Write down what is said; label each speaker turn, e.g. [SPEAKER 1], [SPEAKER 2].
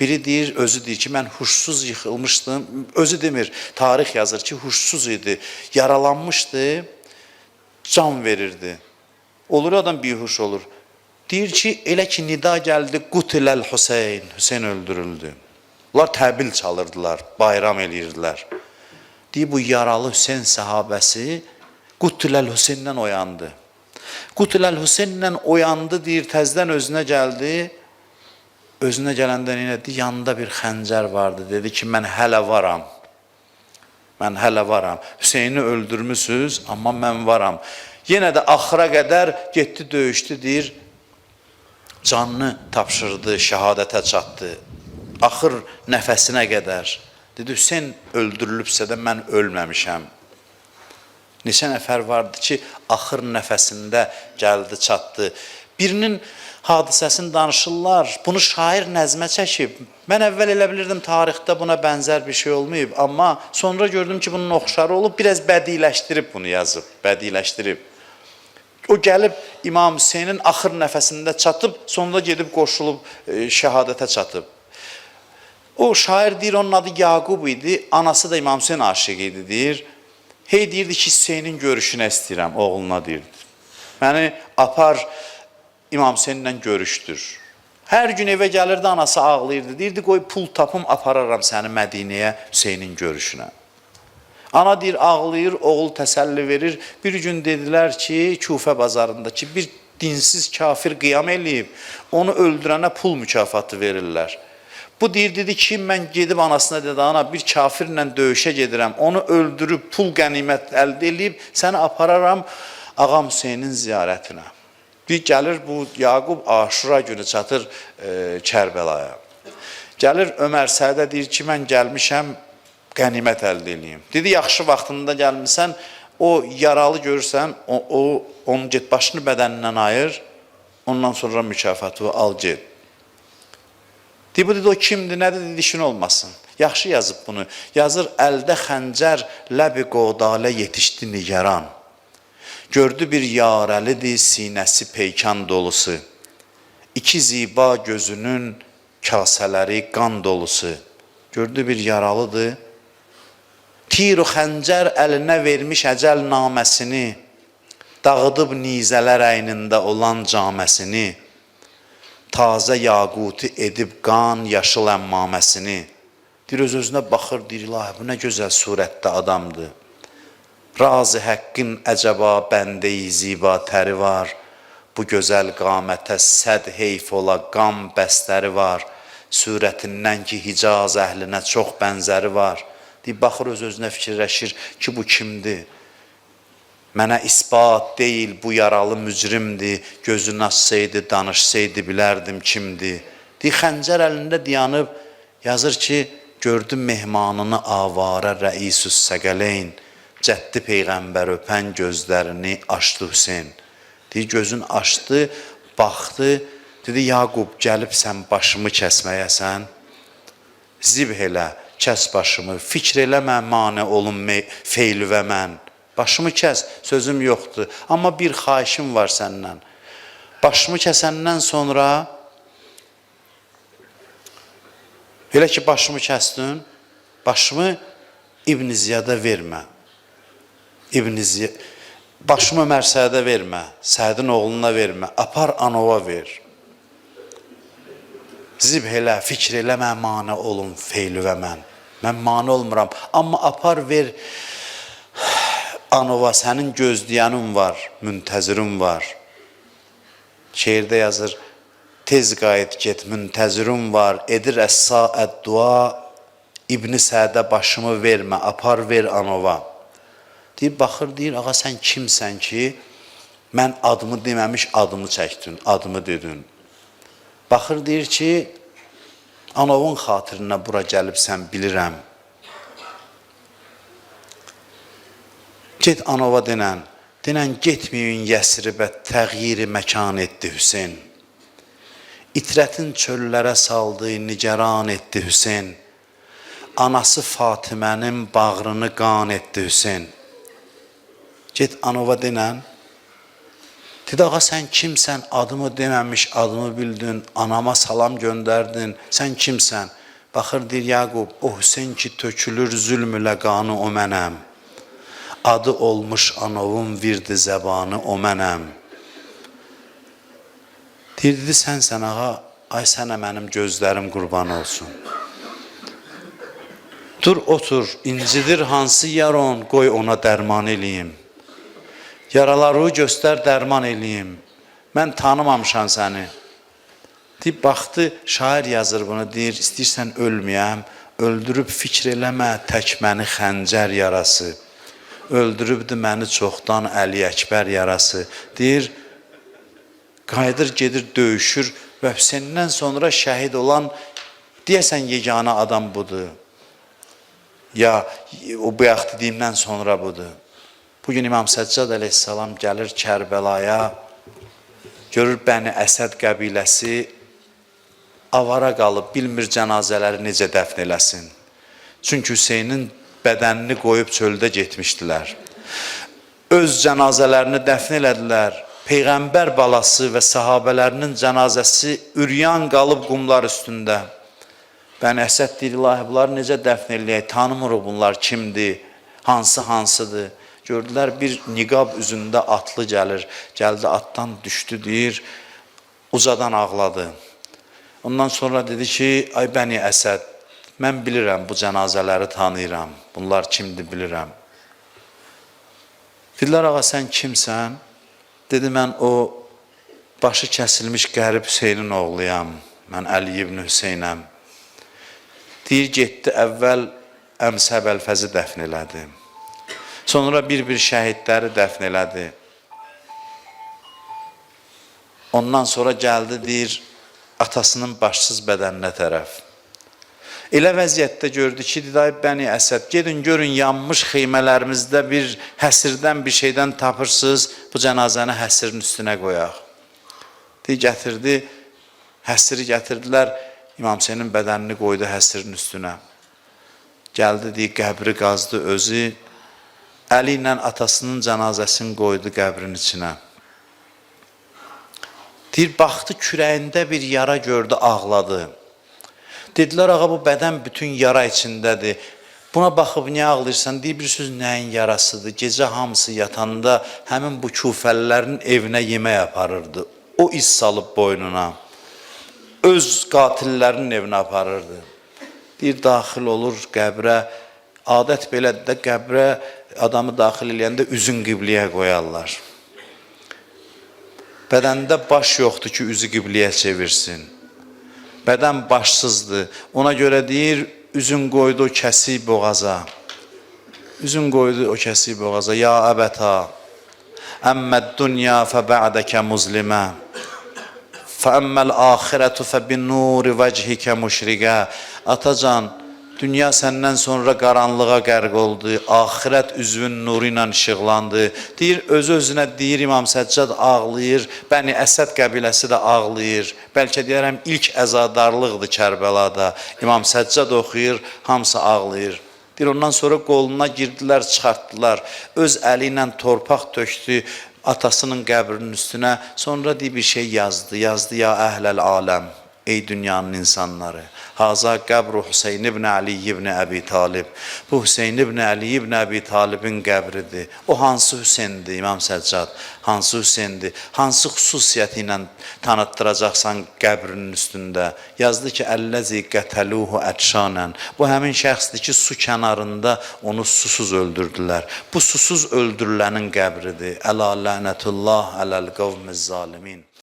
[SPEAKER 1] Biri deyir, özü deyir ki, mən huşsuz yıxılmışdım. Özü demir, tarix yazır ki, huşsuz idi, yaralanmışdı, can verirdi. Olur adam bihuş olur. Deyir ki, elə ki nida gəldi, Qutiləl Hüseyn, Hüseyn öldürüldü. Onlar təbil çalırdılar, bayram eləyirdilər. Deyir, bu yaralı Hüseyn səhabəsi Qutiləl Hüseyndən oyandı. Qutiləl Hüseyndən oyandı, deyir, təzdən özünə gəldi. Özünə gələndə nə dedi? Yanında bir xəncər vardı. Dedi ki, mən hələ varam. Mən hələ varam. Hüseyni öldürmüsünüz, amma mən varam. Yenə də axıra qədər getdi, döyüşdü, deyir. Canını tapşırdı, şəhadətə çatdı. Axır nəfəsinə qədər. Dedi, Hüseyn öldürülübsə də mən ölməmişəm. Neçə nəfər vardı ki, axır nəfəsində gəldi, çatdı. Birinin hadisəsini danışırlar, bunu şair nəzmə çəkib. Mən əvvəl elə bilirdim, tarixdə buna bənzər bir şey olmayıb. Amma sonra gördüm ki, bunun oxşarı olub, biraz bədiləşdirib bunu yazıb, bədiləşdirib. O gəlib İmam Hüseynin axır nəfəsində çatıb, sonunda gedib qoşulub şəhadətə çatıb. O şair deyir, onun adı Yaqub idi, anası da İmam Hüseyin aşığı idi, deyir. Hey deyirdi ki, Hüseynin görüşünə istəyirəm, oğluna deyirdi. Məni apar İmam Hüseyinlə görüşdür. Hər gün evə gəlirdi, anası ağlayırdı. Deyirdi, qoy pul tapım, apararam səni Mədinəyə Hüseynin görüşünə. Ana deyir, ağlayır, oğul təsəlli verir. Bir gün dedilər ki, Kufə bazarındakı bir dinsiz kafir qiyam eləyib, onu öldürənə pul mükafatı verirlər. Bu deyir, dedi ki, mən gedib anasına dedi, ana bir kafirlə döyüşə gedirəm, onu öldürüb pul qənimət əldə eləyib, səni apararam Ağam Hüseynin ziyarətinə. Bir gəlir, bu Yaqub Aşura günü çatır Kərbəlaya. Gəlir Ömər Sədə deyir ki, mən gəlmişəm, qənimət əldə eləyim. Dedi, yaxşı vaxtında gəlmişsən, o yaralı görürsən, onun get başını bədənindən ayır, ondan sonra mükafatı al get. Deyir, bu dedi, o kimdir, nədir, dedi, işin olmasın. Yaxşı yazıb bunu. Yazır, əldə xəncər, ləbi qodalə yetişdi nigaran. Gördü bir yarəlidir, sinəsi peykan dolusu. İki ziba gözünün kasələri qan dolusu. Gördü bir yaralıdır. Tir-u xəncər əlinə vermiş əcəl naməsini, dağıdıb nizələr əynində olan caməsini, tazə yaquti edib qan yaşıl əmmaməsini. Deyir, öz-özünə baxır, deyir, ilahi, bu nə gözəl surətdə adamdır. Razı həqqin əcəba bəndə-i ziba təri var, bu gözəl qamətə səd heyf ola qam bəstəri var, surətindən ki, Hicaz əhlinə çox bənzəri var. Deyir, baxır, öz-özünə fikirləşir ki, bu kimdir? Mənə isbat deyil, bu yaralı mücrimdir, gözünü açsaydı, danışsaydı, bilərdim kimdir. Deyir, xəncər əlində dayanıb, yazır ki, gördüm mehmanını avarə rəisüs səqələyn, Cəddi Peyğəmbər öpən gözlərini açdı Hüseyin. Deyir, gözün açdı, baxdı, dedi, Yaqub, gəlib sən başımı kəsməyəsən, zib elə, kəs başımı, fikr eləmə, mane olun feyl və mən. Başımı kəs, sözüm yoxdur, amma bir xahişim var səndən. Başımı kəsəndən sonra, elə ki, başımı kəsdin, başımı İbn Ziyada vermə. Başımı Ömər Sədə vermə, Sədin oğluna vermə, apar anova ver. Zib elə, fikr eləmə, mane olun feyli və mən. Mən mane olmuram, amma apar ver anova, sənin gözləyənin var, müntəzirin var. Şeirdə yazır, tez qayıt get, müntəzirin var, edir əssa əd-dua, İbn Sədə başımı vermə, apar ver anova. Deyir, baxır, deyir, ağa sən kimsən ki, mən adımı deməmiş adımı çəkdin, adımı dedin. Baxır, deyir ki, anovun xatirinə bura gəlibsən, bilirəm. Get anova denən getməyin Yəsribə təğyiri məkan etdi Hüseyin. İtrətin çöllərə saldı, nigaran etdi Hüseyin. Anası Fatimənin bağrını qan etdi Hüseyin. Get anova denən, Dedi, ağa sən kimsən? Adımı deməmiş, adımı bildin, anama salam göndərdin, sən kimsən? Baxır, deyir, Yaqub, o Hüseyin ki tökülür zülm ilə qanı o mənəm. Adı olmuş anovun virdi zəbanı o mənəm. Deyir, dedi, sənsən ağa, ay sənə mənim gözlərim qurban olsun. Dur, otur, incidir hansı yaron, qoy ona dərman eləyim. Yaraları göstər, dərman eləyim. Mən tanımamışam səni. Deyib, baxdı, şair yazır bunu, deyir, istəyirsən ölməyəm, öldürüb fikr eləmə, tək məni xəncər yarası. Öldürübdü məni çoxdan Əli Əkbər yarası. Deyir, qayıdır, gedir, döyüşür və Hüseyndən sonra şəhid olan, deyəsən, yeganə adam budur. Ya, o bayaq dediyimdən sonra budur. Bugün İmam Səccad əleyhissalam gəlir Kərbəlaya, görür Bəni Əsəd qəbiləsi avara qalıb, bilmir cənazələri necə dəfn eləsin. Çünki Hüseynin bədənini qoyub çöldə getmişdilər. Öz cənazələrini dəfn elədilər. Peyğəmbər balası və sahabələrinin cənazəsi üryan qalıb qumlar üstündə. Bəni Əsəd deyir, ilahi, bunları necə dəfn eləyək? Tanımırıq bunlar kimdir, hansıdır? Gördülər, bir niqab üzündə atlı gəlir. Gəldi, atdan düşdü, deyir, ucadan ağladı. Ondan sonra dedi ki, ay Bəni Əsəd, mən bilirəm, bu cənazələri tanıyıram. Bunlar kimdir, bilirəm. Dedilər, ağa, sən kimsən? Dedi, mən o başı kəsilmiş qərib Hüseynin oğluyam. Mən Əli ibn Hüseynəm. Deyir, getdi, əvvəl Əmsə Bəlfəzi dəfn elədi. Sonra bir-bir şəhidləri dəfn elədi. Ondan sonra gəldi, deyir, atasının başsız bədəninə tərəf. Elə vəziyyətdə gördü ki, dedi, ay Bəni Əsəd, gedin, görün, yanmış xeymələrimizdə bir həsirdən, bir şeydən tapırsınız, bu cənazəni həsirin üstünə qoyaq. Deyir, gətirdi, həsiri gətirdilər, İmam Hüseynin bədənini qoydu həsirin üstünə. Gəldi, deyir, qəbri qazdı özü, əli ilə atasının cənazəsini qoydu qəbrin içinə. Deyir, baxdı, kürəyində bir yara gördü, ağladı. Dedilər, ağa, bu bədən bütün yara içindədir. Buna baxıb niyə ağlayırsan? Deyir, bir söz nəyin yarasıdır? Gecə hamısı yatanda həmin bu küfəlilərin evinə yemək aparırdı. O iz salıb boynuna. Öz qatillərinin evinə aparırdı. Deyir, daxil olur qəbrə. Adət belədir də, qəbrə adamı daxil eləyəndə üzün qibliyə qoyarlar. Bədəndə baş yoxdur ki, üzü qibliyə çevirsin. Bədən başsızdır. Ona görə deyir, üzün qoydu o kəsik boğaza. Üzün qoydu o kəsik boğaza. Ya əbəta, əmməd dünya fəbə'dəkə muzlimə, fəəmməl axirətü fəbinnuri vəchikə müşriqə. Atacan, dünya səndən sonra qaranlığa qərq oldu, axirət üzvün nuru ilə işıqlandı. Deyir, öz-özünə deyir, İmam Səccad ağlayır, Bəni Əsəd qəbiləsi də ağlayır. Bəlkə deyərəm, ilk əzadarlıqdır Kərbəlada. İmam Səccad oxuyur, hamısı ağlayır. Deyir, ondan sonra qoluna girdilər, çıxartdılar. Öz əli ilə torpaq tökdü atasının qəbrinin üstünə. Sonra deyir, bir şey yazdı. Yazdı, ya əhləl aləm, ey dünyanın insanları. Haza qəbru Hüseyin ibn Ali ibn Əbi Talib. Bu Hüseyin ibn Ali ibn Əbi Talibin qəbridir. O hansı Hüseyindir, İmam Səccad? Hansı Hüseyindir? Hansı xüsusiyyəti ilə tanıttıracaqsan qəbrinin üstündə? Yazdı ki, əlləzi qətəluhu ətşanən. Bu həmin şəxsdir ki, su kənarında onu susuz öldürdülər. Bu susuz öldürülənin qəbridir. Əla lənətullah ələl qavmiz zalimin.